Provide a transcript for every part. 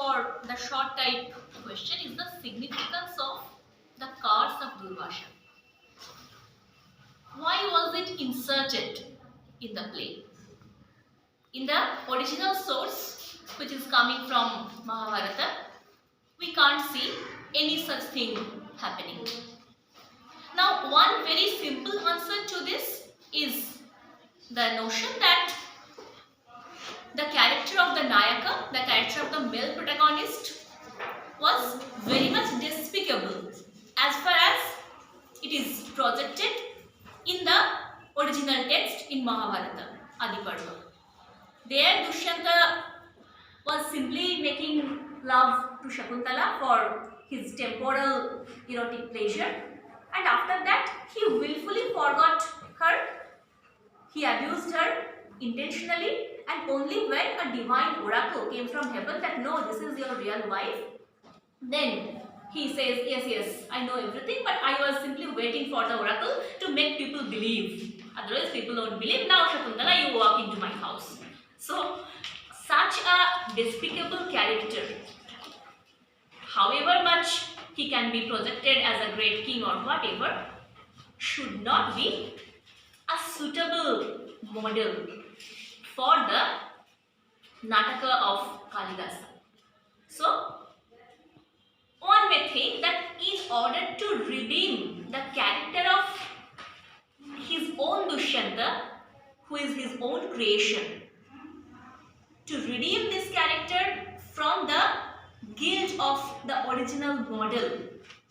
for the short type question is the significance of the cars of Durvasa. Why was it inserted in the play? In the original source, which is coming from Mahabharata, we can't see any such thing happening. Now, one very simple answer to this is the notion that the character of the Nayaka, the character of the male protagonist, was very much despicable as far as it is projected in the original text in Mahabharata, Adi Parva. There, Dushyanta was simply making love to Shakuntala for his temporal erotic pleasure, and after that he willfully forgot her. He abused her intentionally, and only when a divine oracle came from heaven that no, this is your real wife, then he says, yes, I know everything, but I was simply waiting for the oracle to make people believe. Otherwise people don't believe. Now Shakuntala, you walk into my house. So such a despicable character, however much he can be projected as a great king or whatever, should not be a suitable model for the Nataka of Kalidasa. So one may think that in order to redeem the character of his own Dushyanta, who is his own creation, to redeem this character from the guilt of the original model,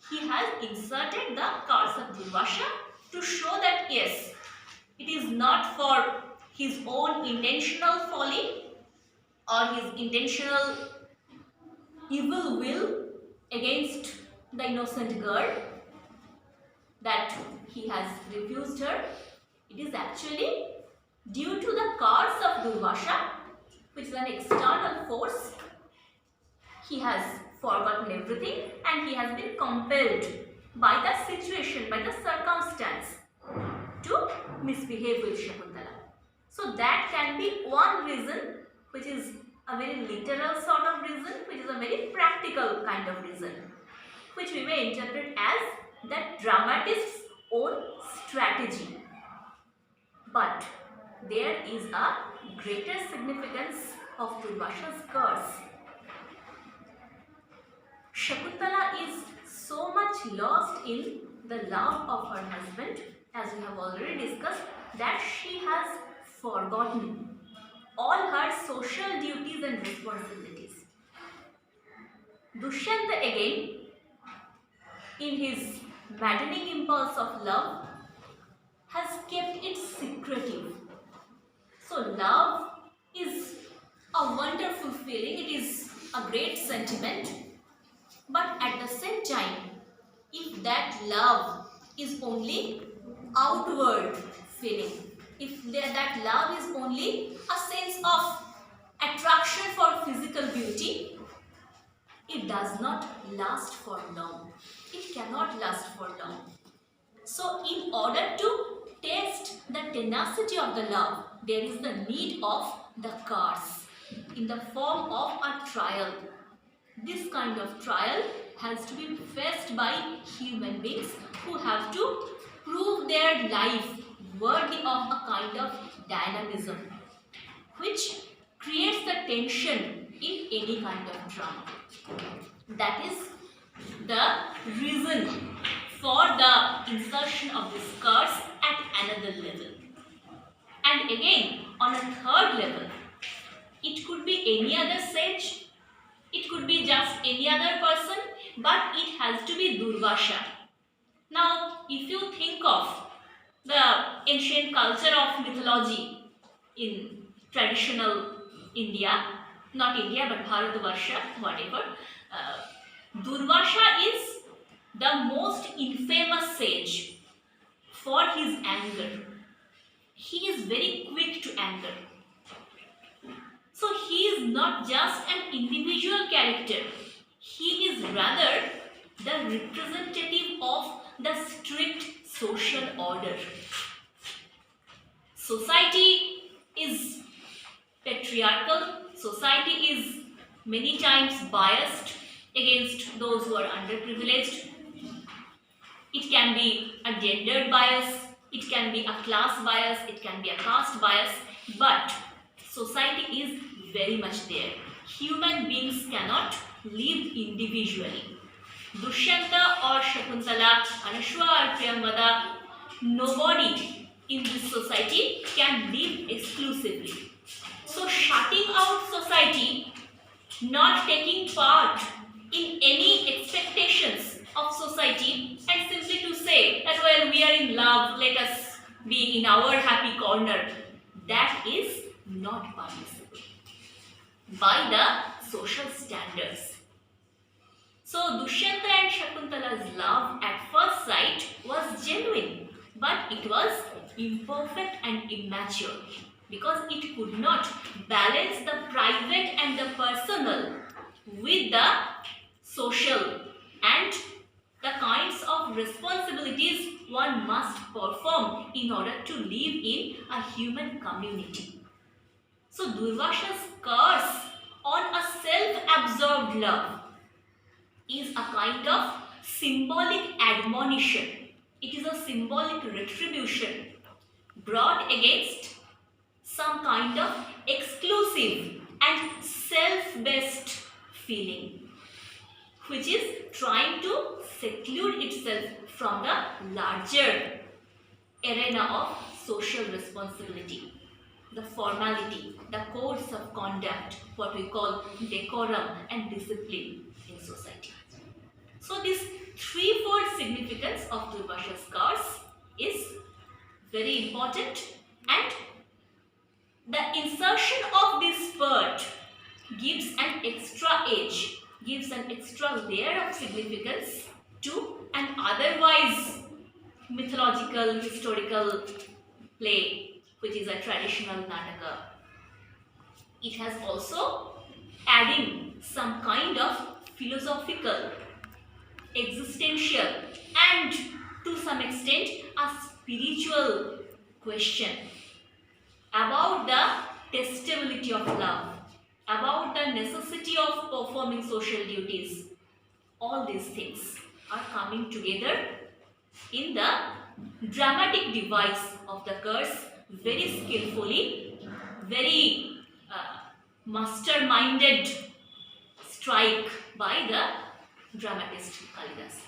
he has inserted the cars of Durvasa to show that yes, it is not for his own intentional folly or his intentional evil will against the innocent girl that he has refused her. It is actually due to the cars of Durvasa, which is an external force. He has forgotten everything and he has been compelled by the situation, by the circumstance, to misbehave with Shakuntala. So that can be one reason, which is a very literal sort of reason, which is a very practical kind of reason, which we may interpret as the dramatist's own strategy. But there is a greater significance of Durvasa's curse. Shakuntala is so much lost in the love of her husband, as we have already discussed, that she has forgotten all her social duties and responsibilities. Dushyanta again, in his maddening impulse of love, has kept it secretive. So love is a wonderful feeling, it is a great sentiment, but at the same time, if that love is only outward feeling, if that love is only a sense of attraction for physical beauty, it does not last for long. It cannot last for long. So in order to test the tenacity of the love, there is the need of the cars in the form of a trial. This kind of trial has to be faced by human beings who have to prove their life worthy of a kind of dynamism, which creates the tension in any kind of drama. That is the reason for the insertion of this curse at another level. And again, on a third level, it could be any other sage, it could be just any other person, but it has to be Durvasa. Now, if you think of the ancient culture of mythology in traditional India, not India but Bharatvarsha, whatever, Durvasa is the most infamous sage for his anger. He is very quick to anger. So he is not just an individual character, he is rather the representative of the strict social order. Society is patriarchal, society is many times biased against those who are underprivileged. It can be a gender bias, it can be a class bias, it can be a caste bias, but society is very much there. Human beings cannot live individually. Dushyanta or Shakuntala, Anashwa or Priyambada, nobody in this society can live exclusively. So shutting out society, not taking part in any expectations of society, and simply to say that, well, we are in love, let us be in our happy corner, that is not permissible by the social standards. So Dushyanta and Shakuntala's love at first sight was genuine, but it was imperfect and immature because it could not balance the private and the personal with the social and the kinds of responsibilities one must perform in order to live in a human community. So Durvasa's curse on a self-absorbed love is a kind of symbolic admonition. It is a symbolic retribution brought against some kind of exclusive and self-based feeling, which is trying to seclude itself from the larger arena of social responsibility, the formality, the codes of conduct, what we call decorum and discipline in society. So this threefold significance of Durvasa's curse is very important, and the insertion of this part gives an extra edge, gives an extra layer of significance to an otherwise mythological, historical play, which is a traditional Nataka. It has also adding some kind of philosophical, existential, and to some extent a spiritual question about the testability of love, about the necessity of performing social duties. All these things are coming together in the dramatic device of the curse, very skillfully, very master-minded strike by the dramatist Kalidas.